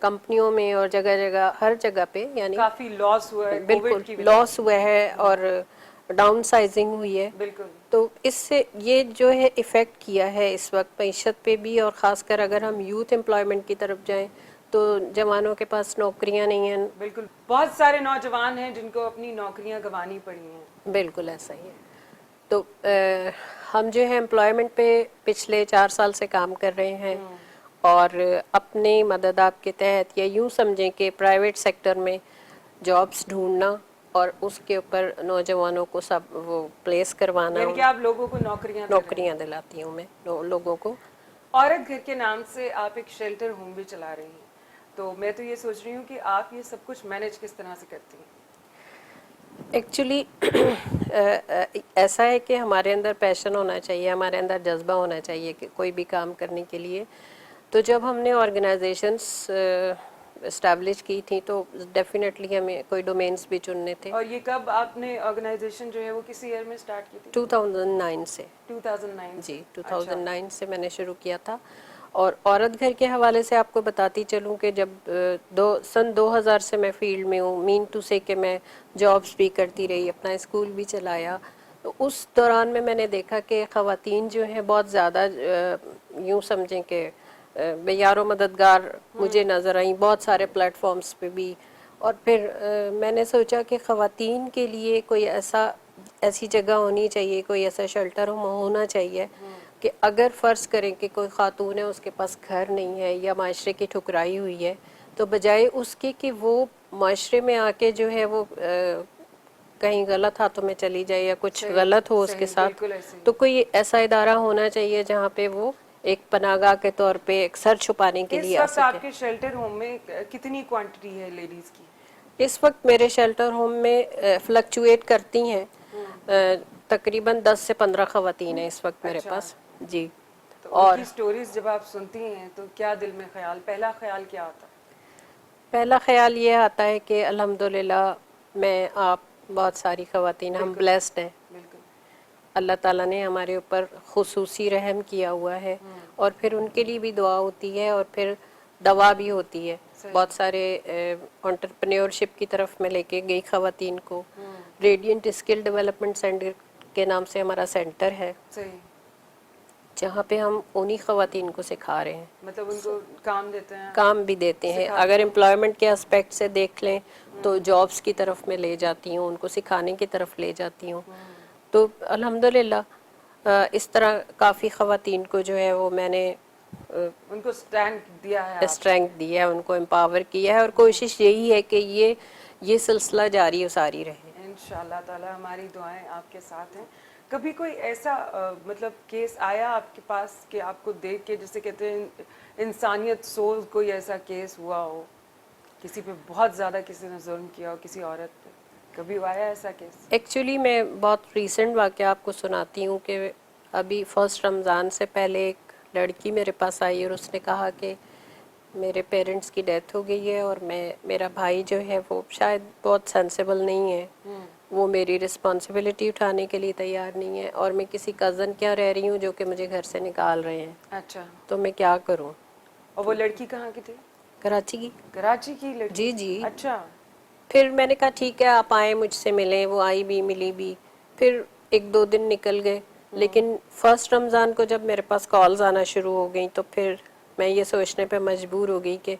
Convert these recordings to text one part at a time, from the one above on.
کمپنیوں میں اور جگہ جگہ ہر جگہ پہ یعنی کافی لاس ہوا ہے بالکل کووڈ کی وجہ لاس ہوا ہے اور ڈاؤن سائزنگ ہوئی ہے. بالکل. تو اس سے یہ جو ہے افیکٹ کیا ہے اس وقت معیشت پہ بھی, اور خاص کر اگر ہم یوتھ امپلائمنٹ کی طرف جائیں تو جوانوں کے پاس نوکریاں نہیں ہیں. بالکل, بہت سارے نوجوان ہیں جن کو اپنی نوکریاں گنوانی پڑی ہیں. بالکل ایسا ہی ہے. تو ہم جو ہے امپلائمنٹ پہ پچھلے 4 سال سے کام کر رہے ہیں, اور اپنی مدد آپ کے تحت, یا یوں سمجھیں کہ پرائیویٹ سیکٹر میں جابس ڈھونڈنا اور اس کے اوپر نوجوانوں کو سب وہ پلیس کروانا, یعنی کہ آپ لوگوں کو نوکریاں دے رہے ہیں. نوکریاں دلاتی ہوں میں لوگوں کو. عورت گھر کے نام سے آپ ایک شیلٹر ہوم بھی چلا رہی ہیں, تو میں تو یہ سوچ رہی ہوں کہ آپ یہ سب کچھ مینیج کس طرح سے کرتی ہیں؟ ایکچولی ایسا ہے کہ ہمارے اندر پیشن ہونا چاہیے, ہمارے اندر جذبہ ہونا چاہیے کہ کوئی بھی کام کرنے کے لیے. تو جب ہم نے آرگنائزیشنس اسٹیبلش کی تھیں تو ڈیفینیٹلی ہمیں کوئی ڈومینس بھی چننے تھے. اور یہ کب آپ نے آرگنائزیشن جو ہے وہ کس ایئر میں اسٹارٹ کی تھی؟ 2009 سے. 2009 سے. جی 2009 سے میں نے شروع کیا تھا. اور عورت گھر کے حوالے سے آپ کو بتاتی چلوں کہ جب سن 2000 سے میں فیلڈ میں ہوں, مین ٹو سے کہ میں جابس بھی کرتی رہی, اپنا اسکول بھی چلایا. تو اس دوران میں نے دیکھا کہ خواتین جو ہیں بہت زیادہ یوں سمجھیں کہ بے یار و مددگار مجھے نظر آئیں بہت سارے پلیٹ فارمز پہ بھی. اور پھر میں نے سوچا کہ خواتین کے لیے کوئی ایسی جگہ ہونی چاہیے, کوئی ایسا شیلٹر ہونا چاہیے کہ اگر فرض کریں کہ کوئی خاتون ہے, اس کے پاس گھر نہیں ہے یا معاشرے کی ٹھکرائی ہوئی ہے, تو بجائے اس کے کہ وہ معاشرے میں آ کے جو ہے وہ کہیں غلط ہاتھوں میں چلی جائے یا کچھ غلط ہو اس کے ساتھ, تو کوئی ایسا ادارہ ہونا چاہیے جہاں پہ وہ ایک پناہ گاہ کے طور پہ ایک سر چھپانے کے اس لیے آ وقت سکے. آپ کے شیلٹر ہوم میں کتنی کوانٹٹی ہے لیڈیز کی؟ اس وقت میرے شیلٹر ہوم میں فلکچویٹ کرتی ہیں, تقریباً 10 سے 15 خواتین ہیں اس وقت میرے پاس. جی. تو ان اور کی سٹوریز جب آپ سنتی ہیں تو کیا دل میں پہلا خیال کیا آتا ہے؟ پہلا خیال یہ آتا ہے کہ الحمدللہ میں آپ بہت ساری خواتین ہم بلیسڈ ہیں. بالکل. اللہ تعالیٰ نے ہمارے اوپر خصوصی رحم کیا ہوا ہے, اور پھر ان کے لیے بھی دعا ہوتی ہے اور پھر دوا بھی ہوتی ہے. بہت سارے انٹرپرینیورشپ کی طرف میں لے کے گئی خواتین کو. ریڈینٹ اسکل ڈیولپمنٹ سینٹر کے نام سے ہمارا سینٹر ہے, صحیح, جہاں پہ ہم انہی خواتین کو سکھا رہے ہیں. مطلب ان کو کام دیتے ہیں, کام بھی دیتے ہیں. اگر امپلائمنٹ کے اسپیکٹ سے دیکھ لیں تو جابس کی طرف میں لے جاتی ہوں, ان کو سکھانے کی طرف لے جاتی ہوں. تو الحمدللہ اس طرح کافی خواتین کو جو ہے وہ میں نے ان کو اسٹرینتھ دیا ہے, اسٹرینتھ دی ہے, ان کو امپاور کیا ہے, اور کوشش یہی ہے کہ یہ سلسلہ جاری و ساری رہے. انشاءاللہ تعالی ہماری دعائیں آپ کے ساتھ ہیں. کبھی کوئی ایسا مطلب کیس آیا آپ کے پاس کہ آپ کو دیکھ کے جسے کہتے ہیں انسانیت سوز, کوئی ایسا کیس ہوا ہو, کسی پہ بہت زیادہ کسی نے ظلم کیا ہو, کسی عورت پہ, کبھی آیا ایسا کیس؟ ایکچولی میں بہت ریسنٹ واقعہ آپ کو سناتی ہوں کہ ابھی فرسٹ رمضان سے پہلے ایک لڑکی میرے پاس آئی اور اس نے کہا کہ میرے پیرنٹس کی ڈیتھ ہو گئی ہے, اور میرا بھائی جو ہے وہ شاید بہت سینسیبل نہیں ہے, وہ میری رسپانسبلٹی اٹھانے کے لیے تیار نہیں ہے, اور میں کسی کزن کیا رہ رہی ہوں جو کہ مجھے گھر سے نکال رہے ہیں. اچھا, تو میں کیا کروں؟ اور وہ لڑکی کہاں کی تھی؟ کراچی کی. کراچی کی لڑکی؟ جی جی. اچھا. پھر میں نے کہا ٹھیک ہے آپ آئیں مجھ سے ملیں, وہ آئی بھی ملی بھی. پھر 1-2 دن نکل گئے, لیکن فرسٹ رمضان کو جب میرے پاس کالز آنا شروع ہو گئیں تو پھر میں یہ سوچنے پہ مجبور ہو گئی کہ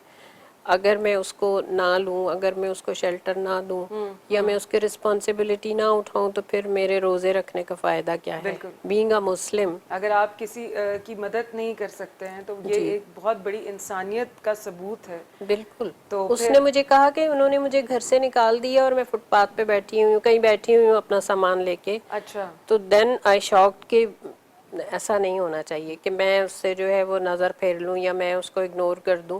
اگر میں اس کو نہ لوں, اگر میں اس کو شیلٹر نہ دوں, یا میں اس کی رسپانسبلٹی نہ اٹھاؤں, تو پھر میرے روزے رکھنے کا فائدہ کیا ہے, بینگ اے مسلم. اگر آپ کسی کی مدد نہیں کر سکتے ہیں تو یہ ایک بہت بڑی انسانیت کا ثبوت ہے. بالکل. تو اس نے مجھے کہا کہ انہوں نے مجھے گھر سے نکال دیا اور میں فٹ پاتھ پہ بیٹھی ہوئی ہوں, کہیں بیٹھی ہوئی ہوں اپنا سامان لے کے. اچھا. تو دین آئی شاکڈ کہ ایسا نہیں ہونا چاہیے کہ میں اس سے جو ہے وہ نظر پھیر لوں یا میں اس کو اگنور کر دوں.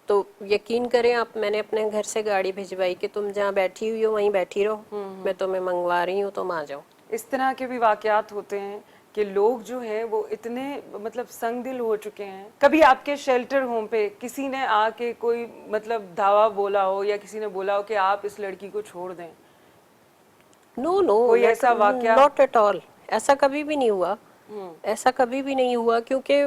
تو یقین کریں آپ, میں نے اپنے گھر سے گاڑی بھجوائی کہ تم جہاں بیٹھی ہوئی ہو وہیں بیٹھی رہو, میں تمہیں منگوا رہی ہوں, تم آ جاؤ. اس طرح کے بھی واقعات ہوتے ہیں کہ لوگ جو ہیں وہ اتنے مطلب سنگ دل ہو چکے ہیں. کبھی آپ کے شیلٹر ہوم پہ کسی نے آ کے کوئی مطلب دھاوا بولا ہو, یا کسی نے بولا ہو کہ آپ اس لڑکی کو چھوڑ دیں؟ نو نو, کوئی ایسا واقعہ؟ Not at all. ایسا کبھی بھی نہیں ہوا, ایسا کبھی بھی نہیں ہوا, کیونکہ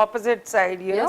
opposite side, you know,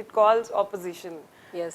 it calls opposition. Yes.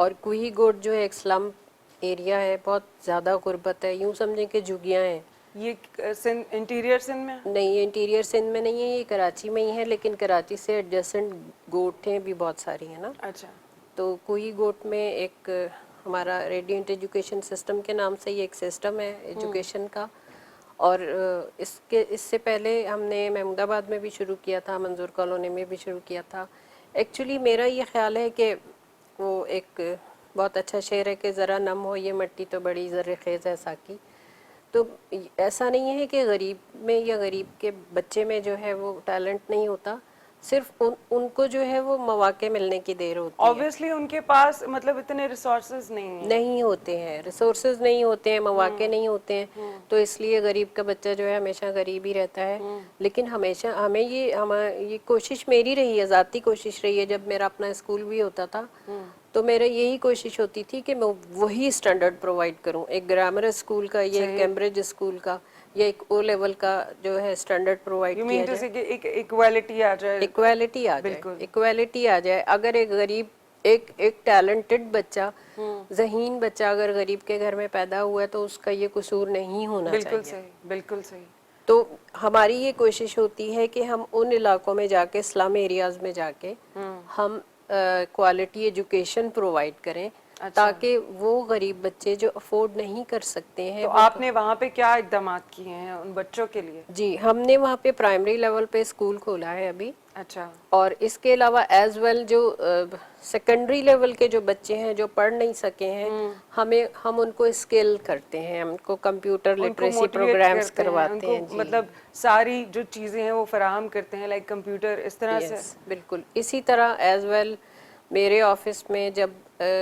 اور کوہی گوٹ جو ہے ایک سلم ایریا ہے, بہت زیادہ غربت ہے, یوں سمجھیں کہ جھگیاں ہیں. یہ سندھ انٹیریئر سندھ میں؟ نہیں, یہ انٹیریئر سندھ میں نہیں ہے, یہ کراچی میں ہی ہے, لیکن کراچی سے ایڈجسٹنٹ گوٹیں بھی بہت ساری ہیں نا. اچھا. تو کوئی گوٹ میں ایک ہمارا ریڈینٹ ایجوکیشن سسٹم کے نام سے یہ ایک سسٹم ہے ایجوکیشن کا, اور اس سے پہلے ہم نے محمود آباد میں بھی شروع کیا تھا, منظور کالونی میں بھی شروع کیا تھا. ایکچولی میرا یہ خیال ہے کہ وہ ایک بہت اچھا شعر ہے کہ ذرا نم ہو یہ مٹی تو بڑی زر خیز ہے ساکی. تو ایسا نہیں ہے کہ غریب میں یا غریب کے بچے میں جو ہے وہ ٹیلنٹ نہیں ہوتا, صرف ان کو جو ہے وہ مواقع ملنے کی دیر ہوتی ہے. آبویسلی ان کے پاس مطلب اتنے ریسورسز نہیں ہوتے ہیں, ریسورسز نہیں ہوتے ہیں, مواقع نہیں ہوتے ہیں, تو اس لیے غریب کا بچہ جو ہے ہمیشہ غریب ہی رہتا ہے. لیکن ہمیشہ ہمیں یہ کوشش میری رہی ہے, ذاتی کوشش رہی ہے, جب میرا اپنا اسکول بھی ہوتا تھا تو میرا یہی کوشش ہوتی تھی کہ میں وہی اسٹینڈرڈ پرووائڈ کروں, ایک گرامر اسکول کا یا ایک کیمبرج اسکول کا یا ایک او لیول کا جو ہے اسٹینڈرڈ پرووائڈ کیا جائے. ایک ایکویلٹی آ جائے. ایکویلٹی آ جائے, ایکویلٹی آ جائے. اگر ایک غریب ایک ٹیلنٹڈ بچہ, ذہین بچہ اگر غریب کے گھر میں پیدا ہوا ہے تو اس کا یہ قصور نہیں ہونا چاہیے. بالکل صحیح, بالکل صحیح. تو ہماری یہ کوشش ہوتی ہے کہ ہم ان علاقوں میں جا کے, سلم ایریاز میں جا کے ہم کوالٹی ایجوکیشن پرووائڈ کریں, تاکہ وہ غریب بچے جو افورڈ نہیں کر سکتے ہیں. تو آپ نے وہاں پہ کیا اقدامات کیے ہیں ان بچوں کے لیے؟ جی, ہم نے وہاں پہ پرائمری لیول پہ اسکول کھولا ہے ابھی. اچھا. اور اس کے علاوہ ایز ویل جو سیکنڈری لیول کے جو بچے ہیں جو پڑھ نہیں سکے ہیں, ہم ان کو اسکل کرتے ہیں, ہم کو کمپیوٹر لٹریسی پروگرامز کرواتے ہیں. جی, مطلب ساری جو چیزیں ہیں وہ فراہم کرتے ہیں, لائک کمپیوٹر اس طرح سے. بالکل اسی طرح ایز ویل میرے آفس میں جب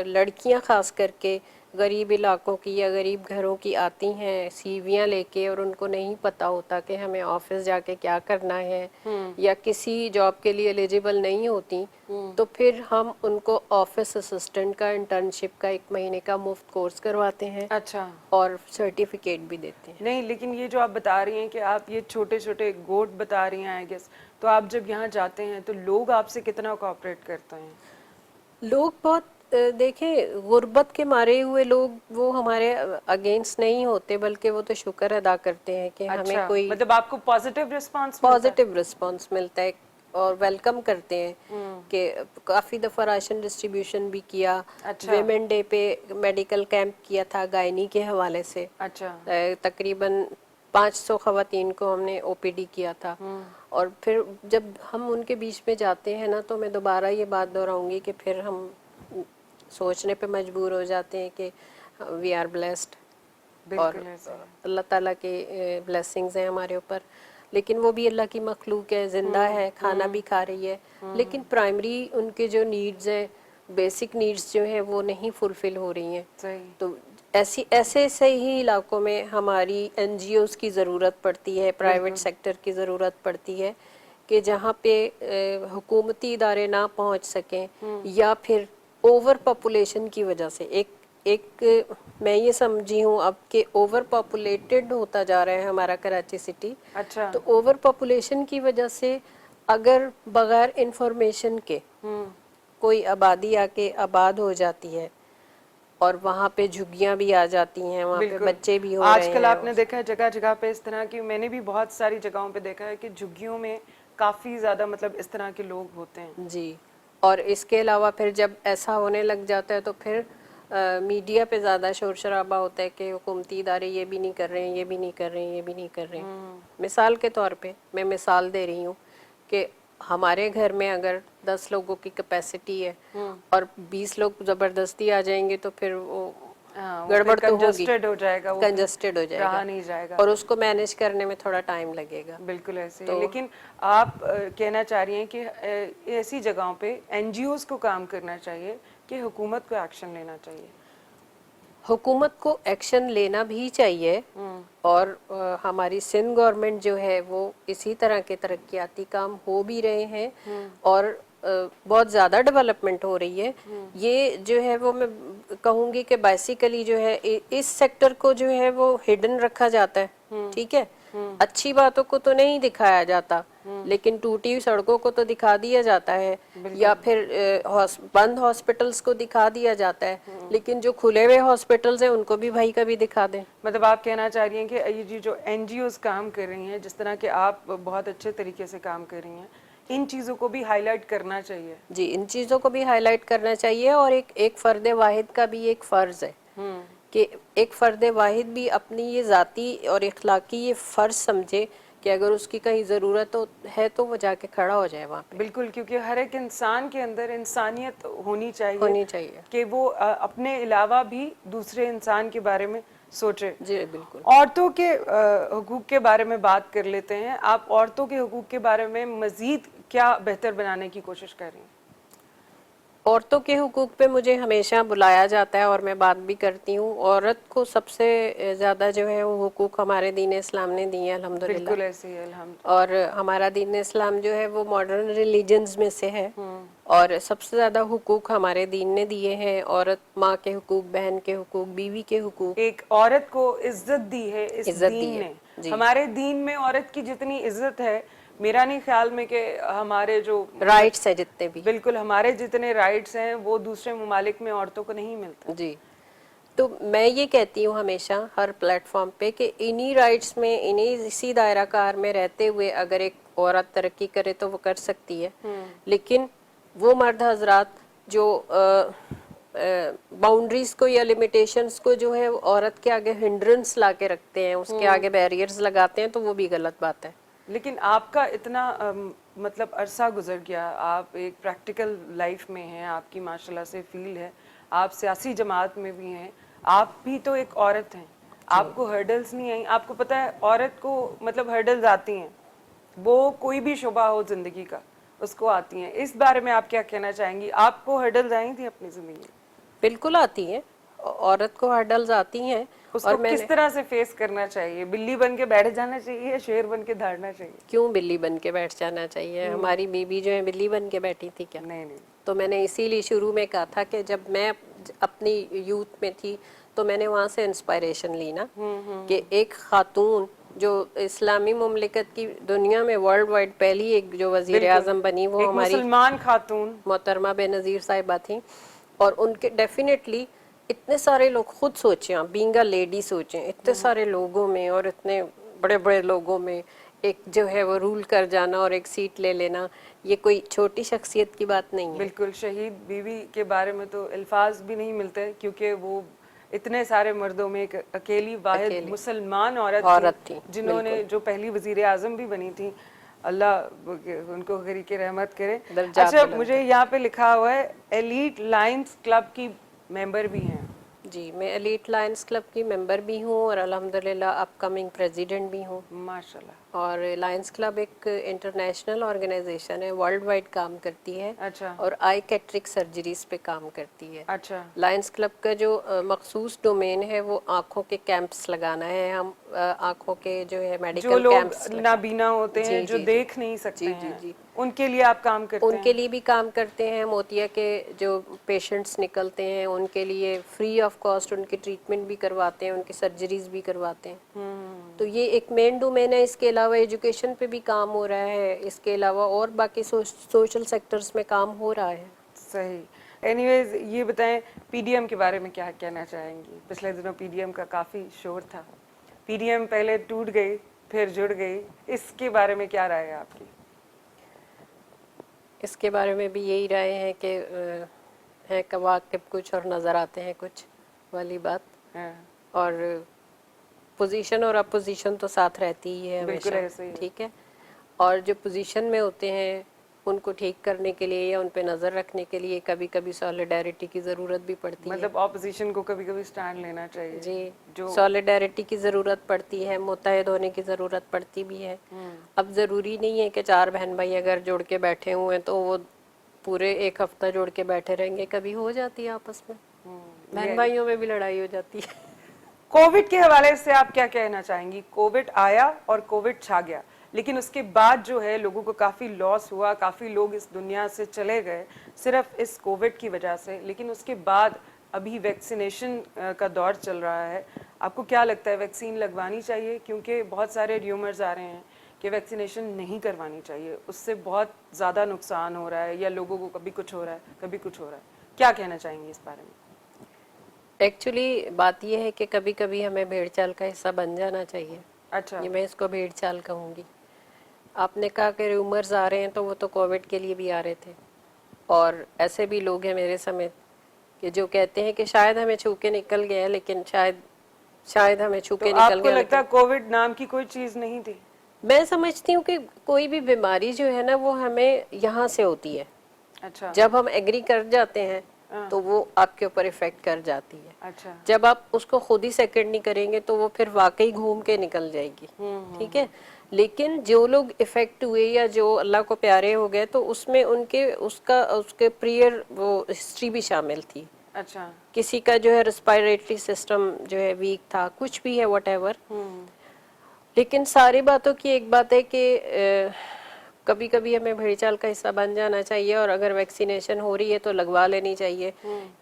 لڑکیاں خاص کر کے غریب علاقوں کی یا غریب گھروں کی آتی ہیں سی ویاں لے کے, اور ان کو نہیں پتہ ہوتا کہ ہمیں آفس جا کے کیا کرنا ہے, یا کسی جاب کے لیے ایلیجیبل نہیں ہوتی, تو پھر ہم ان کو آفس اسسٹنٹ کا انٹرنشپ کا 1 مہینے کا مفت کورس کرواتے ہیں. اچھا. اور سرٹیفکیٹ بھی دیتے ہیں. نہیں, لیکن یہ جو آپ بتا رہی ہیں کہ آپ یہ چھوٹے چھوٹے گوٹ بتا رہی ہیں آئی گیس, تو آپ جب یہاں جاتے ہیں تو لوگ آپ سے کتنا کوآپریٹ کرتے ہیں؟ لوگ بہت دیکھیں, غربت کے مارے ہوئے لوگ وہ ہمارے اگینسٹ نہیں ہوتے, بلکہ وہ تو شکر ادا کرتے ہیں کہ ہمیں کوئی مطلب آپ کو پازیٹیو رسپانس پازیٹیو رسپانس ملتا ہے, اور ویلکم کرتے ہیں. کہ کافی دفعہ راشن ڈسٹریبیوشن بھی کیا, ویمن ڈے پہ میڈیکل کیمپ کیا تھا گائنی کے حوالے سے. اچھا. تقریباً 500 خواتین کو ہم نے او پی ڈی کیا تھا. اور پھر جب ہم ان کے بیچ میں جاتے ہیں نا, تو میں دوبارہ یہ بات دہراؤں گی کہ پھر ہم سوچنے پہ مجبور ہو جاتے ہیں کہ وی آر بلیسڈ, اور اللہ تعالیٰ کے بلیسنگز ہیں ہمارے اوپر. لیکن وہ بھی اللہ کی مخلوق ہے, زندہ ہے, کھانا بھی کھا رہی ہے, لیکن پرائمری ان کے جو نیڈز ہیں, بیسک نیڈز جو ہیں وہ نہیں فلفل ہو رہی ہیں. تو ایسے ہی علاقوں میں ہماری این جی اوز کی ضرورت پڑتی ہے, پرائیویٹ سیکٹر کی ضرورت پڑتی ہے, کہ جہاں پہ حکومتی ادارے نہ پہنچ سکیں, یا پھر اوور پاپولیشن کی وجہ سے ایک میں یہ سمجھی ہوں اب کہ اوور پاپولیٹڈ ہوتا جا رہا ہے ہمارا کراچی سٹی. اچھا. تو اوور پاپولیشن کی وجہ سے اگر بغیر انفارمیشن کے کوئی آبادی آ کے آباد ہو جاتی ہے, اور وہاں پہ جھگیاں بھی آ جاتی ہیں, وہاں پہ بچے بھی ہو رہے ہیں. آج کل آپ نے دیکھا ہے جگہ جگہ پہ اس طرح کی, میں نے بھی بہت ساری جگہوں پہ دیکھا ہے کہ جھگیوں میں کافی زیادہ مطلب اس طرح کے لوگ ہوتے ہیں. جی, اور اس کے علاوہ پھر جب ایسا ہونے لگ جاتا ہے تو پھر میڈیا پہ زیادہ شور شرابہ ہوتا ہے کہ حکومتی ادارے یہ بھی نہیں کر رہے ہیں, یہ بھی نہیں کر رہے ہیں, یہ بھی نہیں کر رہے ہیں. مثال کے طور پہ میں مثال دے رہی ہوں کہ ہمارے گھر میں اگر 10 لوگوں کی کیپیسٹی ہے اور 20 لوگ زبردستی آ جائیں گے, تو پھر وہ گڑبڑ تو ہوگی, کنجسٹڈ ہو جائے گا, کنجسٹڈ ہو جائے گا, رہا نہیں جائے گا, اور اس کو مینیج کرنے میں تھوڑا ٹائم لگے گا. بالکل ایسے ہی. لیکن آپ کہنا چاہ رہی ہیں کہ ایسی جگہوں پہ این جی اوز کو کام کرنا چاہیے کہ حکومت کو ایکشن لینا چاہیے؟ حکومت کو ایکشن لینا بھی چاہیے, اور ہماری سندھ گورنمنٹ جو ہے وہ اسی طرح کے ترقیاتی کام ہو بھی رہے ہیں, اور بہت زیادہ ڈیولپمنٹ ہو رہی ہے. یہ جو ہے وہ میں کہوں گی کہ بیسیکلی جو ہے اس سیکٹر کو جو ہے وہ ہڈن رکھا جاتا ہے, ٹھیک ہے, اچھی باتوں کو تو نہیں دکھایا جاتا, لیکن ٹوٹی ہوئی سڑکوں کو تو دکھا دیا جاتا ہے, یا پھر بند ہاسپٹلس کو دکھا دیا جاتا ہے, لیکن جو کھلے ہوئے ہاسپٹلس ہیں ان کو بھی بھائی کبھی دکھا دیں. مطلب آپ کہنا چاہ رہی ہیں کہ یہ جو این جی اوز کام کر رہی ہیں, جس طرح کہ آپ بہت اچھے طریقے سے کام کر رہی ہیں, ان چیزوں کو بھی ہائی لائٹ کرنا چاہیے. جی, ان چیزوں کو بھی ہائی لائٹ کرنا چاہیے, اور ایک فرد واحد کا بھی ایک فرض ہے کہ ایک فرد واحد بھی اپنی یہ ذاتی اور اخلاقی یہ فرض سمجھے کہ اگر اس کی کہیں ضرورت ہے تو وہ جا کے کھڑا ہو جائے وہاں پہ. بالکل, کیونکہ ہر ایک انسان کے اندر انسانیت ہونی ہونی چاہیے چاہیے. کہ وہ اپنے علاوہ بھی دوسرے انسان کے بارے میں سوچے. جی بالکل. عورتوں کے حقوق کے بارے میں بات کر لیتے ہیں. آپ عورتوں کے حقوق کے بارے میں مزید کیا بہتر بنانے کی کوشش کر رہی ہیں؟ عورتوں کے حقوق پہ مجھے ہمیشہ بلایا جاتا ہے اور میں بات بھی کرتی ہوں. عورت کو سب سے زیادہ جو ہے وہ حقوق ہمارے دین اسلام نے دیے ہیں الحمدللہ. بالکل ایسے ہی الحمد. اور ہمارا دین اسلام جو ہے وہ ماڈرن ریلیجنز میں سے ہے, اور سب سے زیادہ حقوق ہمارے دین نے دیے ہیں. عورت ماں کے حقوق, بہن کے حقوق, بیوی کے حقوق, ایک عورت کو عزت دی ہے اس عزت دین دی ہے. نے. جی, ہمارے دین میں عورت کی جتنی عزت ہے, میرا نہیں خیال میں کہ ہمارے جو رائٹس ہیں جتنے بھی, بالکل ہمارے جتنے رائٹس ہیں وہ دوسرے ممالک میں عورتوں کو نہیں ملتے. جی, تو میں یہ کہتی ہوں ہمیشہ ہر پلیٹ فارم پہ کہ انہی رائٹس میں, اسی دائرہ کار میں رہتے ہوئے اگر ایک عورت ترقی کرے تو وہ کر سکتی ہے. لیکن وہ مرد حضرات جو باؤنڈریز کو یا لمیٹیشنز کو جو ہے عورت کے آگے ہنڈرنس لا کے رکھتے ہیں, اس کے آگے بیریئرز لگاتے ہیں, تو وہ بھی غلط بات ہے. لیکن آپ کا اتنا مطلب عرصہ گزر گیا, آپ ایک پریکٹیکل لائف میں ہیں, آپ کی ماشاءاللہ سے فیلڈ ہے, آپ سیاسی جماعت میں بھی ہیں, آپ بھی تو ایک عورت ہیں. آپ کو ہرڈلز نہیں آئیں؟ آپ کو پتہ ہے عورت کو مطلب ہرڈلز آتی ہیں, وہ کوئی بھی شعبہ ہو زندگی کا اس کو آتی ہیں. اس بارے میں آپ کیا کہنا چاہیں گی؟ آپ کو ہرڈلز آئی تھیں اپنی زندگی میں؟ بالکل آتی ہیں, عورت کو ہرڈلز آتی ہیں. اس اور کو میں کس نے طرح سے فیس کرنا چاہیے؟ بلی بن کے بیٹھ جانا چاہیے یا شیر بن کے دھاڑنا چاہیے؟ کیوں بلی بن کے بیٹھ جانا چاہیے؟ ہماری بیوی جو ہے بلی بن کے بیٹھی تھی کیا؟ نہیں نہیں. تو میں نے اسی لیے شروع میں کہا تھا کہ جب میں اپنی یوتھ میں تھی تو میں نے وہاں سے انسپائریشن لی نا, کہ ایک خاتون جو اسلامی مملکت کی دنیا میں ورلڈ وائڈ پہلی ایک جو وزیر اعظم بنی, وہ ایک ہماری مسلمان خاتون محترمہ بے نظیر صاحبہ تھیں. اور ان کے ڈیفینیٹلی اتنے سارے لوگ خود سوچیں, آپ بینگ اے لیڈی سوچیں, اتنے سارے لوگوں میں اور اتنے بڑے بڑے لوگوں میں ایک جو ہے وہ رول کر جانا اور ایک سیٹ لے لینا, یہ کوئی چھوٹی شخصیت کی بات نہیں ہے. بالکل. شہید بیوی کے بارے میں تو الفاظ بھی نہیں ملتے, کیونکہ وہ اتنے سارے مردوں میں ایک اکیلی واحد اکیلے مسلمان عورت تھی, جنہوں نے بالکل جو پہلی وزیر اعظم بھی بنی تھی. اللہ ان کو غریق رحمت کرے. درجات اچھا, بلند مجھے کرے. یہاں پہ لکھا ہوا ہے ایلیٹ لائنز کلب کی ممبر بھی ہیں. جی, میں ایلیٹ لائنز کلب کی ممبر بھی ہوں اور الحمدللہ اپ کمنگ پریزیڈنٹ بھی ہوں. ماشاءاللہ. اور لائنز کلب ایک انٹرنیشنل آرگنائزیشن ہے, ورلڈ وائڈ کام کرتی ہے, اچھا اور آئی کیٹرک سرجریز پہ کام کرتی ہے. اچھا. لائنز کلب کا جو مخصوص ڈومین ہے وہ آنکھوں کے کیمپس لگانا ہے. ہم آنکھوں کے جو ہے جو میڈیکل لوگ کیمپس نابینا ہوتے ہیں, جی جو جی جی دیکھ نہیں سکتے جی جی ہیں, جی ان کے لیے آپ کام کرتے ان ہیں؟ کے لیے بھی کام کرتے ہیں. موتیا کے جو پیشنٹس نکلتے ہیں ان کے لیے فری آف کاسٹ ان کی ٹریٹمنٹ بھی کرواتے ہیں, ان کی سرجریز بھی کرواتے ہیں. تو یہ ایک مین ڈومین ہے. اس کے علاوہ ایجوکیشن پہ بھی کام ہو رہا ہے, اس کے علاوہ اور باقی سوشل سیکٹرز میں کام ہو رہا ہے. صحیح. اینی ویز یہ بتائیں پی ڈی ایم کے بارے میں کیا کہنا چاہیں گی؟ پچھلے دنوں پی ڈی ایم کا کافی شور تھا. پی ڈی ایم پہلے ٹوٹ گئی پھر جڑ گئی, اس کے بارے میں کیا رائے ہے آپ کی؟ اس کے بارے میں بھی یہی رائے ہے کہ ہے کواکب کچھ اور نظر آتے ہیں کچھ والی بات. اور پوزیشن اور اپوزیشن تو ساتھ رہتی ہی ہے بالکل ہمیشہ, ایسے ہی ہے. ٹھیک ہے. اور جو پوزیشن میں ہوتے ہیں ان کو ٹھیک کرنے کے لیے یا ان پہ نظر رکھنے کے لیے کبھی کبھی سالیڈیرٹی کی ضرورت بھی پڑتی ہے. مطلب اپوزیشن کو کبھی کبھی سٹینڈ لینا چاہیے. جی, جو سالیڈیرٹی کی ضرورت پڑتی ہے, متحد ہونے کی ضرورت پڑتی بھی ہے. اب ضروری نہیں ہے کہ چار بہن بھائی اگر جڑ کے بیٹھے ہوئے ہیں تو وہ پورے ایک ہفتہ جوڑ کے بیٹھے رہیں گے. کبھی ہو جاتی ہے آپس میں, بہن بھائیوں میں بھی لڑائی ہو جاتی ہے. کووڈ کے حوالے سے آپ کیا کہنا چاہیں گی؟ کووڈ آیا اور کووڈ چھا گیا, لیکن اس کے بعد جو ہے لوگوں کو کافی لاس ہوا, کافی لوگ اس دنیا سے چلے گئے صرف اس کووڈ کی وجہ سے. لیکن اس کے بعد ابھی ویکسینیشن کا دور چل رہا ہے. آپ کو کیا لگتا ہے ویکسین لگوانی چاہیے؟ کیونکہ بہت سارے ریومرز آ رہے ہیں کہ ویکسینیشن نہیں کروانی چاہیے, اس سے بہت زیادہ نقصان ہو رہا ہے, یا لوگوں کو کبھی کچھ ہو رہا ہے کبھی کچھ ہو رہا ہے, کیا کہنا چاہیں گے اس بارے میں؟ ایکچولی بات یہ ہے کہ کبھی کبھی ہمیں بھیڑ چال کا حصہ بن جانا چاہیے. اچھا, یہ میں اس کو بھیڑ چال کہوں گی. آپ نے کہا کہ ریومرز آ رہے ہیں, تو وہ تو کووڈ کے لیے بھی آ رہے تھے, اور ایسے بھی لوگ ہیں میرے سمیت کہ جو کہتے ہیں کہ شاید ہمیں چھو کے نکل گیا, لیکن شاید ہمیں چھو تو کے آپ نکل کو گیا. لگتا لیکن ہے کووڈ نام کی کوئی چیز نہیں تھی؟ میں سمجھتی ہوں کہ کوئی بھی بیماری جو ہے نا وہ ہمیں یہاں سے ہوتی ہے. اچھا جب ہم ایگری کر جاتے ہیں ہاں, تو وہ آپ کے اوپر افیکٹ کر جاتی ہے. اچھا جب آپ اس کو خود ہی سیکنڈ نہیں کریں گے تو وہ پھر واقعی گھوم کے نکل جائے گی. ٹھیک ہے, لیکن جو لوگ افیکٹ ہوئے یا جو اللہ کو پیارے ہو گئے تو اس میں ان کے اس کے پریئر وہ ہسٹری بھی شامل تھی. اچھا کسی کا جو ہے ریسپائریٹری سسٹم جو ہے ویک تھا, کچھ بھی ہے واٹ ایور. لیکن ساری باتوں کی ایک بات ہے کہ کبھی کبھی ہمیں بھیڑ چال کا حصہ بن جانا چاہیے, اور اگر ویکسینیشن ہو رہی ہے تو لگوا لینی چاہیے.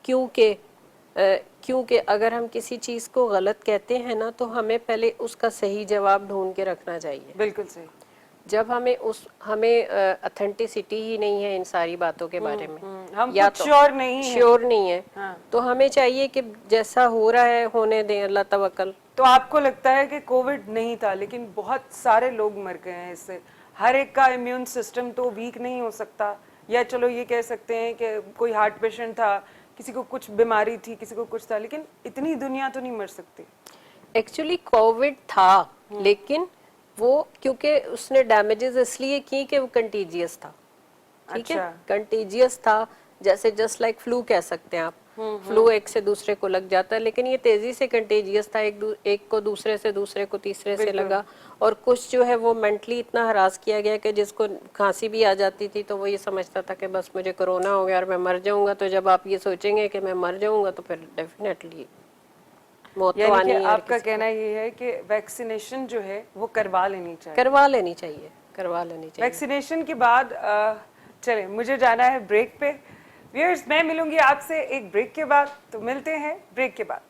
کیونکہ اگر ہم کسی چیز کو غلط کہتے ہیں نا تو ہمیں پہلے اس کا صحیح جواب ڈھونڈ کے رکھنا چاہیے. بالکل صحیح. جب ہمیں اتھینٹسٹی ہی نہیں ہے ان ساری باتوں کے بارے میں, ہم یا خود تو شیور نہیں ہیں. شیور نہیں ہے, ہاں, تو ہمیں چاہیے کہ جیسا ہو رہا ہے ہونے دیں, اللہ توکل. تو آپ کو لگتا ہے کہ کووڈ نہیں تھا لیکن بہت سارے لوگ مر گئے ہیں اس سے, ہر ایک کا امیون سسٹم تو ویک نہیں ہو سکتا, یا چلو یہ کہہ سکتے ہیں کہ کوئی ہارٹ پیشنٹ تھا, کسی کو کچھ بیماری تھی, کسی کو کچھ تھا, لیکن اتنی دنیا تو نہیں مر سکتی. ایکچولی کووڈ تھا, لیکن وہ کیونکہ اس نے ڈیمیجز اس لیے کی کہ وہ کنٹیجیس تھا. ٹھیک ہے, اچھا کنٹیجیس تھا, جیسے جسٹ لائک فلو کہہ سکتے ہیں آپ. فلو ایک سے دوسرے کو لگ جاتا ہے, لیکن یہ تیزی سے کنٹیجیس تھا, ایک کو دوسرے کو تیسرے سے بالکل. لگا. اور کچھ جو ہے وہ مینٹلی اتنا ہراس کیا گیا کہ جس کو کھانسی بھی آ جاتی تھی تو وہ یہ سمجھتا تھا کہ بس مجھے کرونا ہو گیا اور میں مر جاؤں گا. تو جب آپ یہ سوچیں گے کہ میں مر جاؤں گا تو پھر ڈیفینیٹلی موت تو یعنی کہ آنی ہے ہر آپ کا کسی کو. کہنا یہ ہے کہ ویکسینیشن جو ہے وہ کروا لینی چاہیے. کروا لینی چاہیے. ویکسینیشن کے بعد چلیں مجھے جانا ہے بریک پہ. ویئرز میں ملوں گی آپ سے ایک بریک کے بعد, تو ملتے ہیں بریک کے بعد.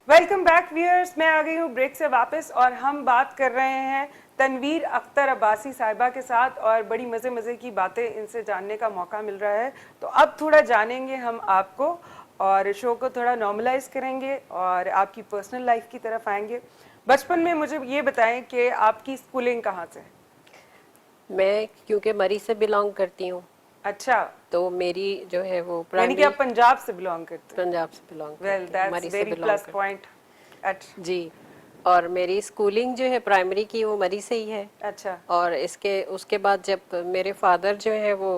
ویلکم بیک ویئرز, میں آ گئی ہوں بریک سے واپس, اور ہم بات کر رہے ہیں تنویر اختر عباسی صاحبہ کے ساتھ, اور بڑی مزے کی باتیں ان سے جاننے کا موقع مل رہا ہے. تو اب تھوڑا جانیں گے ہم آپ کو, اور شو کو تھوڑا نارملائز کریں گے, اور آپ کی پرسنل لائف کی طرف آئیں گے. بچپن میں مجھے یہ بتائیں کہ آپ کی اسکولنگ کہاں سے؟ میں کیونکہ مری سے بلانگ کرتی ہوں. اچھا, تو میری جو ہے وہ یعنی کہ پرائمری آپ پنجاب سے بلانگ کرتے ہیں. پنجاب سے بلانگ ویل کرتی ہوں, دیٹس مری سے ویری بلانگ پلس کرتی پوائنٹ. اچھا جی. اور میری اسکولنگ جو ہے پرائمری کی وہ مری سے ہی ہے. اچھا اور اس کے بعد جب میرے فادر جو ہے وہ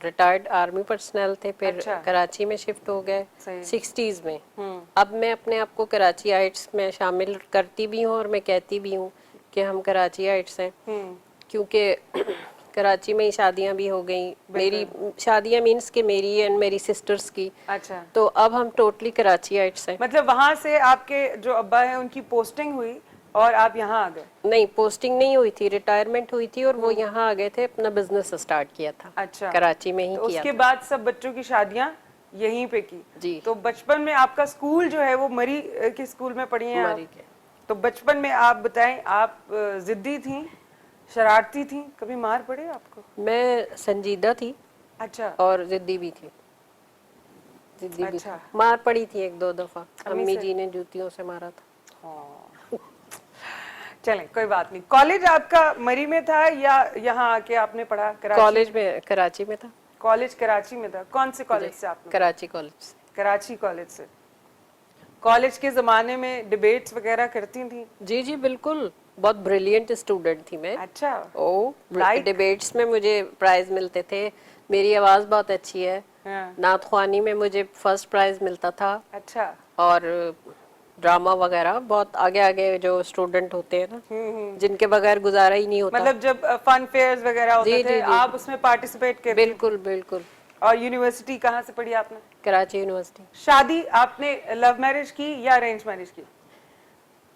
ریٹائرڈ آرمی پرسنل تھے, پھر اچھا, کراچی میں شفٹ ہو گئے صحیح. 60s میں. اب میں اپنے آپ کو کراچی آئٹس میں شامل کرتی بھی ہوں, اور میں کہتی بھی ہوں کہ ہم کراچی آئٹس ہیں, کیونکہ کراچی میں ہی شادیاں بھی ہو گئیں. میری بالکل. شادیاں مینس کہ میری اینڈ میری سسٹرز کی. اچھا, تو اب ہم ٹوٹلی کراچی آئٹس ہیں. مطلب وہاں سے آپ کے جو ابا ہیں ان کی پوسٹنگ ہوئی اور آپ یہاں آ گئے؟ نہیں, پوسٹنگ نہیں ہوئی تھی, ریٹائرمنٹ ہوئی تھی, اور وہ یہاں آ گئے تھے, اپنا بزنس اسٹارٹ کیا تھا. اچھا, کراچی میں ہی تو اس کیا کے تھا. بعد سب بچوں کی شادیاں یہیں پہ کی. جی, تو بچپن میں آپ کا اسکول جو ہے وہ مری کے اسکول میں پڑھی ہیں آپ. مری کے. تو بچپن میں آپ بتائیں, آپ ضدی تھیں, شرارتی تھیں, کبھی مار پڑے آپ کو؟ میں سنجیدہ تھی اچھا اور ضدی بھی تھی. ضدی بھی تھی, اچھا, مار پڑی تھی 1-2 دفعہ, امی امی سے؟ جی نے جوتیوں سے مارا تھا. ہاں, چلیں کوئی بات نہیں. کالج آپ کا مری میں تھا یا یہاں آ کے آپ نے پڑھا کراچی کالج میں کراچی میں تھا. کالج کراچی میں تھا. کون سے جی, کالج سے آپ نے پڑھا؟ کراچی کالج سے. کراچی کالج سے. کالج کے زمانے میں ڈیبیٹس وغیرہ کرتی تھیں؟ جی جی بالکل, بہت بریلینٹ اسٹوڈنٹ تھی میں. اچھا, لائک ڈیبیٹس میں مجھے پرائز ملتے تھے. میری آواز بہت اچھی ہے. ہاں, نعت خوانی میں مجھے فرسٹ پرائز ملتا تھا. اچھا, اور ڈرامہ وغیرہ بہت آگے جو اسٹوڈنٹ ہوتے ہیں نا, جن کے بغیر گزارا ہی نہیں ہوتا. مطلب جب فن فیئرز وغیرہ ہوتے جی تھے جی جی, آپ اس میں پارٹیسپیٹ کرتی تھیں؟ بالکل بالکل. اور یونیورسٹی کہاں سے پڑھی آپ نے؟ کراچی یونیورسٹی. شادی آپ نے لو میرج کی یا ارینج میرج کی؟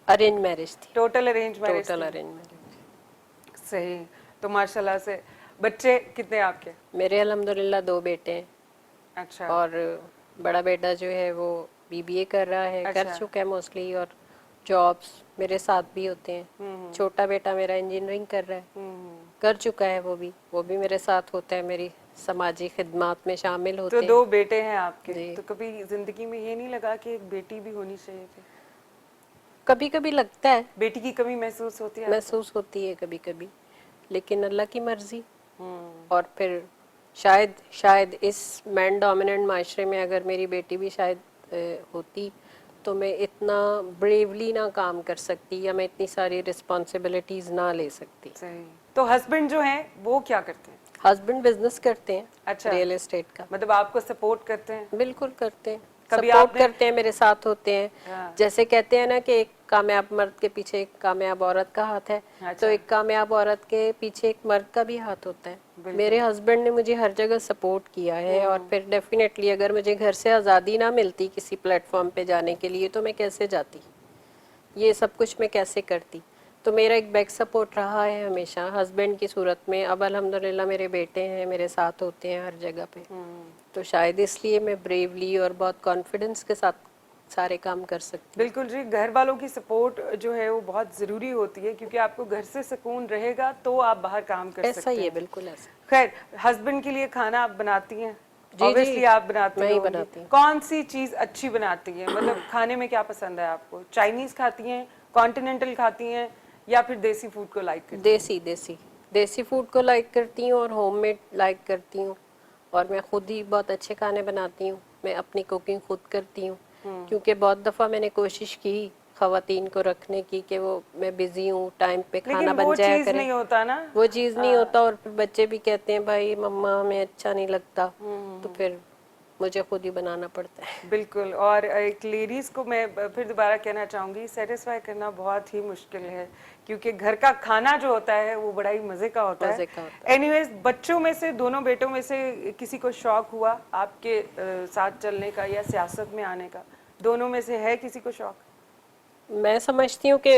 ارینج میرج تھی. ٹوٹل ارینج میرج ٹوٹل تھی. Arrange marriage. صحیح. تو ماشاءاللہ سے بچے کتنے آپ کے؟ میرے الحمدللہ 2 بیٹے ہیں اچھا. اور بڑا بیٹا جو ہے وہ BBA کر رہا ہے, کر چکا ہے موسٹلی, اور جابس میرے ساتھ بھی ہوتے ہیں. چھوٹا بیٹا میرا انجینئرنگ کر رہا ہے, کر چکا ہے وہ بھی میرے ساتھ ہوتا ہے, میری سماجی خدمات میں شامل تو ہوتے ہیں. 2 بیٹے ہیں آپ کے, جی. تو کبھی زندگی میں یہ نہیں لگا کہ ایک بیٹی بھی ہونی چاہیے تھی؟ کبھی کبھی لگتا ہے, بیٹی کی کمی محسوس ہوتی ہے آپ کو؟ محسوس ہوتی ہے کبھی کبھی, لیکن اللہ کی مرضی. اور پھر شاید اس مین ڈومیننٹ معاشرے میں اگر میری بیٹی بھی شاید ہوتی تو میں اتنا بریولی نہ کام کر سکتی, یا میں اتنی ساری رسپانسبلٹیز نہ لے سکتی. صحیح. تو ہسبینڈ جو ہیں وہ کیا کرتے ہیں؟ ہسبینڈ بزنس کرتے ہیں, اچھا, ریئل اسٹیٹ کا. مطلب آپ کو سپورٹ کرتے ہیں؟ بالکل کرتے ہیں, کبھی سپورٹ آپ نے کرتے ہیں, میرے ساتھ ہوتے ہیں. جیسے کہتے ہیں نا کہ ایک کامیاب مرد کے پیچھے ایک کامیاب عورت کا ہاتھ ہے, تو ایک کامیاب عورت کے پیچھے ایک مرد کا بھی ہاتھ ہوتا ہے. میرے ہسبینڈ نے مجھے ہر جگہ سپورٹ کیا ہے, اور پھر ڈیفینیٹلی اگر مجھے گھر سے آزادی نہ ملتی کسی پلیٹ فارم پہ جانے کے لیے تو میں کیسے جاتی, یہ سب کچھ میں کیسے کرتی. تو میرا ایک بیک سپورٹ رہا ہے ہمیشہ ہسبینڈ کی صورت میں. اب الحمدللہ میرے بیٹے ہیں, میرے ساتھ ہوتے ہیں ہر جگہ پہ, تو شاید اس لیے میں بریولی اور بہت کانفیڈنس کے ساتھ سارے کام کر سکتی. بالکل جی, گھر والوں کی سپورٹ جو ہے وہ بہت ضروری ہوتی ہے, کیونکہ آپ کو گھر سے سکون رہے گا تو آپ باہر کام کر ایسا سکتے ہی ہے, ہیں. بالکل ایسا. خیر, ہسبینڈ کے لیے کھانا آپ بناتی ہیں؟ جی جی, اوبیسلی آپ بناتی میں ہی ہوں گی. بناتی ہوں. کون سی چیز اچھی بناتی ہیں؟ مطلب کھانے میں کیا پسند ہے آپ کو؟ چائنیز کھاتی ہیں, کانٹیننٹل کھاتی ہیں, یا پھر دیسی فوڈ کو لائک کرتی ہیں؟ دیسی فوڈ کو لائک کرتی ہوں, اور ہوم میڈ لائک کرتی ہوں. اور میں خود ہی بہت اچھے کھانے بناتی ہوں. میں اپنی کوکنگ خود کرتی ہوں, کیونکہ بہت دفعہ میں نے کوشش کی خواتین کو رکھنے کی کہ وہ میں بزی ہوں, ٹائم پہ کھانا لیکن بن وہ جایا چیز کرے, نہیں ہوتا نا. وہ چیز نہیں ہوتا. اور پھر بچے بھی کہتے ہیں بھائی مما ہمیں اچھا نہیں لگتا, تو پھر مجھے خود ہی بنانا پڑتا ہے. بالکل. اور ایک لیڈیز کو میں پھر دوبارہ کہنا چاہوں گی, سیٹسفائی کرنا بہت ہی مشکل ہے, کیونکہ گھر کا کھانا جو ہوتا ہے وہ بڑا ہی مزے کا ہوتا ہے. مزے کا ہوتا اینی ویز, بچوں میں سے, دونوں بیٹوں میں سے کسی کو شوق ہوا آپ کے ساتھ چلنے کا یا سیاست میں آنے کا؟ دونوں میں سے ہے کسی کو شوق؟ میں سمجھتی ہوں کہ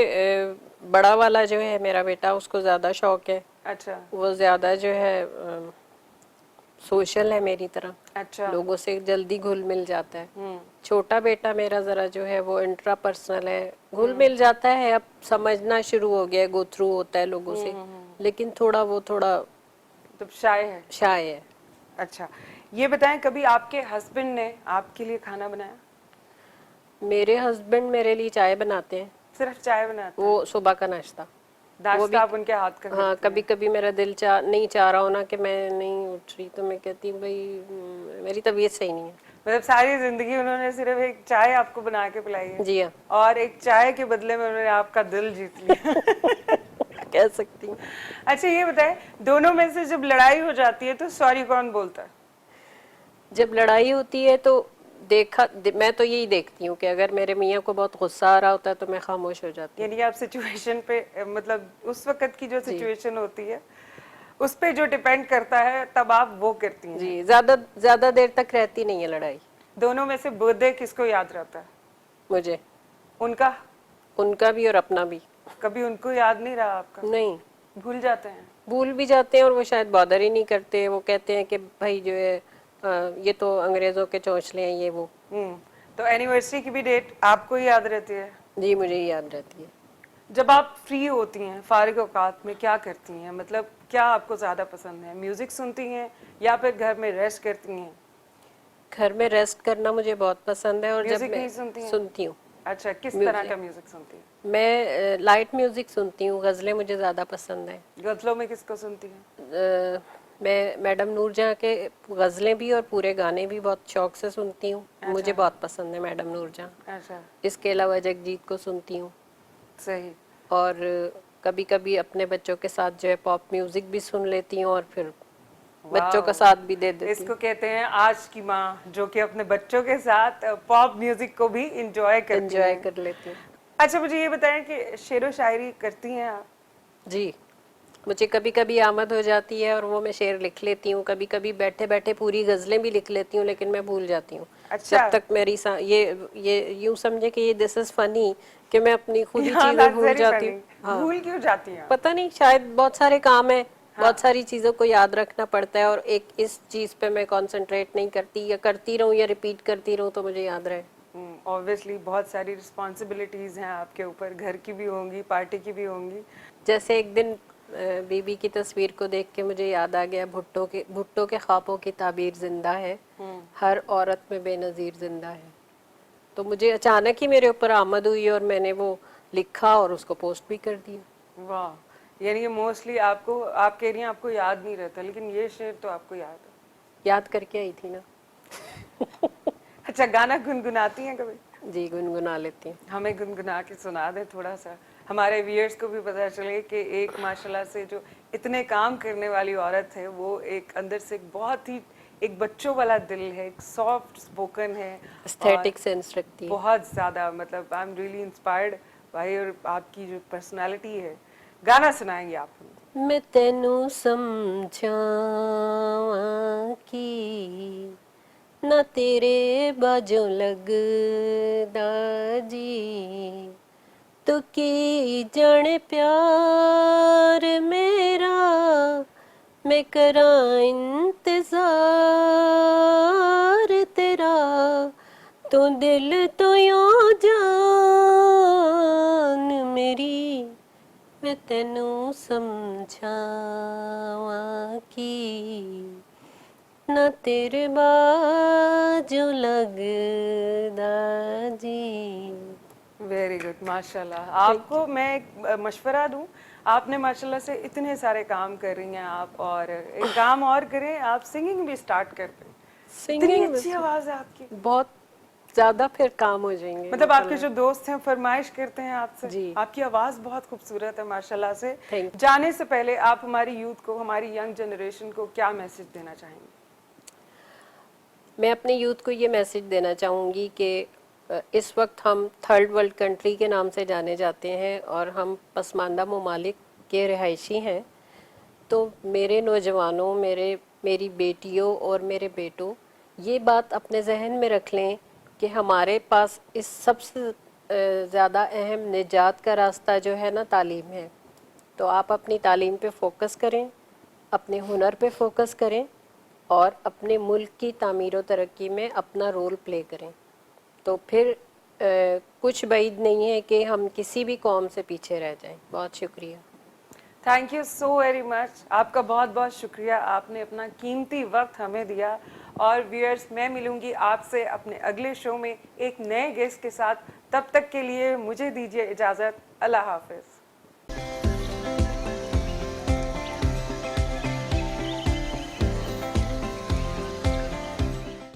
بڑا والا جو ہے میرا بیٹا, اس کو زیادہ شوق ہے. اچھا. وہ زیادہ جو ہے سوشل ہے میری طرح, اچھا. لوگوں سے جلدی گھل مل جاتا ہے. چھوٹا بیٹا میرا ذرا جو ہے وہ انٹرا پرسنل ہے, گھل مل جاتا ہے, اب سمجھنا شروع ہو گیا, گو تھرو ہوتا ہے لوگوں سے, لیکن تھوڑا تو شائع ہے. شائع ہے. اچھا, یہ بتائیں کبھی آپ کے ہسبینڈ نے آپ کے لیے کھانا بنایا؟ میرے ہسبینڈ میرے لیے چائے بناتے ہیں. صرف چائے بناتے ہیں؟ وہ صبح کا ناشتہ. وہ ناشتہ بھی آپ ان کے ہاتھ کا کرتی ہیں؟ کبھی کبھی میرا دل نہیں چاہ رہا ہونا کہ میں نہیں اٹھ رہی, تو میں کہتی ہوں بھائی میری طبیعت صحیح نہیں ہے. مطلب ساری زندگی انہوں نے صرف ایک چائے آپ کو بنا کے پلائی ہے, جی ہاں, اور ایک چائے کے بدلے میں انہوں نے آپ کا دل جیت لیا. کہہ سکتی ہوں. اچھا, یہ بتائیں دونوں میں سے جب لڑائی ہو جاتی ہے تو سوری کون بولتا ہے؟ جب لڑائی ہوتی ہے تو میں تو یہی دیکھتی ہوں کہ اگر میرے میاں کو بہت غصہ آ رہا ہوتا ہے تو میں خاموش ہو جاتی ہوں. یعنی آپ سچویشن پہ, مطلب اس وقت کی جو جی سچویشن ہوتی ہے اس پہ جو ڈیپینڈ کرتا ہے تب آپ وہ کرتی ہیں. جی, زیادہ دیر تک رہتی نہیں ہے لڑائی. دونوں میں سے برتھ ڈے کس کو یاد رہتا ہے؟ مجھے. ان کا؟ ان کا بھی اور اپنا بھی. کبھی ان کو یاد نہیں رہا آپ کا؟ نہیں, بھول جاتے ہیں؟ بھول بھی جاتے ہیں, اور وہ شاید بادر ہی نہیں کرتے. وہ کہتے ہیں کہ بھائی جو ہے یہ تو انگریزوں کے چونچلے ہیں, یہ وہ. تو اینیورسری کی بھی ڈیٹ آپ کو ہی یاد رہتی ہے؟ جی, مجھے ہی یاد رہتی ہے. جب آپ فری ہوتی ہیں, فارغ اوقات میں کیا کرتی ہیں؟ مطلب کیا آپ کو زیادہ پسند ہے, میوزک سنتی ہیں یا پھر گھر میں ریسٹ کرتی ہیں؟ گھر میں ریسٹ کرنا مجھے بہت پسند ہے, اور جب میوزک میں نہیں سنتی ہیں؟ سنتی ہوں. اچھا, کس طرح کا میوزک سنتی ہیں؟ میں لائٹ میوزک سنتی ہوں, غزلیں مجھے زیادہ پسند ہیں. غزلوں میں کس کو سنتی ہیں؟ میں میڈم نور جہاں کے غزلیں بھی اور پورے گانے بھی بہت شوق سے سنتی ہوں. مجھے بہت پسند ہے میڈم نور جہاں. اچھا. اس کے علاوہ جگجیت کو سنتی ہوں. صحیح. اور کبھی کبھی اپنے بچوں کے ساتھ جو ہے پاپ میوزک بھی سن لیتی ہوں, اور پھر بچوں کا ساتھ بھی دے دیتی اس ہوں. کو کہتے ہیں آج کی ماں, جو کہ اپنے بچوں کے ساتھ پاپ میوزک کو بھی انجوائے کرتی انجوائے ہیں. کر لیتی ہوں. اچھا, مجھے یہ بتائیں کہ شعر و شاعری کرتی ہیں آپ؟ جی. مجھے کبھی کبھی آمد ہو جاتی ہے اور وہ میں شعر لکھ لیتی ہوں, کبھی کبھی بیٹھے بیٹھے پوری غزلیں بھی لکھ لیتی ہوں, لیکن میں بھول جاتی ہوں. اچھا. جب تک میری یہ یوں سمجھے کہ یہ دس از فنی کہ میں اپنی خود ہی ہاں چیزیں that's بھول very جاتی ہوں. funny. ہاں, بھول کیوں جاتی ہیں آپ؟ پتہ نہیں, شاید بہت سارے کام ہیں, ہاں. بہت ساری چیزوں کو یاد رکھنا پڑتا ہے, اور ایک اس چیز پہ میں کنسنٹریٹ نہیں کرتی, یا کرتی رہوں یا ریپیٹ کرتی رہوں تو مجھے یاد رہے. اوبویسلی بہت ساری رسپانسبلٹیز ہیں آپ کے اوپر, گھر کی بھی ہوں گی, پارٹی کی بھی ہوں گی. جیسے ایک دن بی بی کی تصویر کو دیکھ کے مجھے یاد آ گیا, بھٹو کے خوابوں کی تعبیر زندہ ہے, ہر عورت میں بے نظیر زندہ ہے. تو مجھے اچانک ہی میرے اوپر آمد ہوئی اور میں نے وہ لکھا اور اس کو پوسٹ بھی کر دیا. واہ, یعنی کہ موسٹلی آپ کو, آپ کہہ رہی ہیں آپ کو یاد نہیں رہتا, لیکن یہ شعر تو آپ کو یاد ہے. یاد کر کے آئی تھی نا. اچھا, گانا گنگناتی ہیں کبھی؟ جی, گنگنا لیتی ہیں. ہمیں گنگنا کے سنا دیں تھوڑا سا, ہمارے ویئرس کو بھی پتہ چلے کہ ایک ماشاءاللہ سے جو اتنے کام کرنے والی عورت ہے, وہ ایک اندر سے ایک بہت ہی ایک بچوں والا دل ہے, ایک سافٹ اسپوکن ہے, اور استھیٹک سینس رکھتی ہے. بہت زیادہ, مطلب آئی ایم ریئلی انسپائرڈ بھائی, اور آپ کی جو پرسنالٹی ہے. گانا سنائیں گے آپ؟ میں تینوں سمجھاواں کی نہ تیرے باجوں لگدا جی, تو کی جانے پیار میرا, میں کراں انتظار تیرا, تو دل تو یوں جان میری, میں تینوں سمجھاواں کی نہ تیرے باجوں لگدا جی. ویری گڈ, ماشاء اللہ. آپ کو میں ایک مشورہ دوں, آپ نے ماشاء اللہ سے اتنے سارے کام کر رہی ہیں آپ, اور ایک کام اور کریں, آپ سنگنگ بھی اسٹارٹ کر دیں. اتنی سنگنگ اچھی آواز ہے آپ کی. بہت زیادہ پھر کام ہو جائیں گے مطلب آپ کے جو دوست ہیں فرمائش کرتے ہیں آپ سے, جی, آپ کی آواز بہت خوبصورت ہے ماشاء اللہ سے. تھینک. جانے سے پہلے آپ ہماری یوتھ کو, ہماری ینگ جنریشن کو کیا میسج دینا چاہیں گے؟ میں اپنے یوتھ کو یہ میسج دینا چاہوں گی کہ اس وقت ہم تھرڈ ورلڈ کنٹری کے نام سے جانے جاتے ہیں, اور ہم پسماندہ ممالک کے رہائشی ہیں. تو میرے نوجوانوں, میری بیٹیوں اور میرے بیٹوں, یہ بات اپنے ذہن میں رکھ لیں کہ ہمارے پاس اس سب سے زیادہ اہم نجات کا راستہ جو ہے نا, تعلیم ہے. تو آپ اپنی تعلیم پہ فوکس کریں, اپنے ہنر پہ فوکس کریں, اور اپنے ملک کی تعمیر و ترقی میں اپنا رول پلے کریں. تو پھر کچھ بعید نہیں ہے کہ ہم کسی بھی قوم سے پیچھے رہ جائیں. بہت شکریہ. Thank you so very much. آپ کا بہت بہت شکریہ, آپ نے اپنا قیمتی وقت ہمیں دیا. اور ویئرس, میں ملوں گی آپ سے اپنے اگلے شو میں ایک نئے گیسٹ کے ساتھ. تب تک کے لیے مجھے دیجیے اجازت. اللہ حافظ.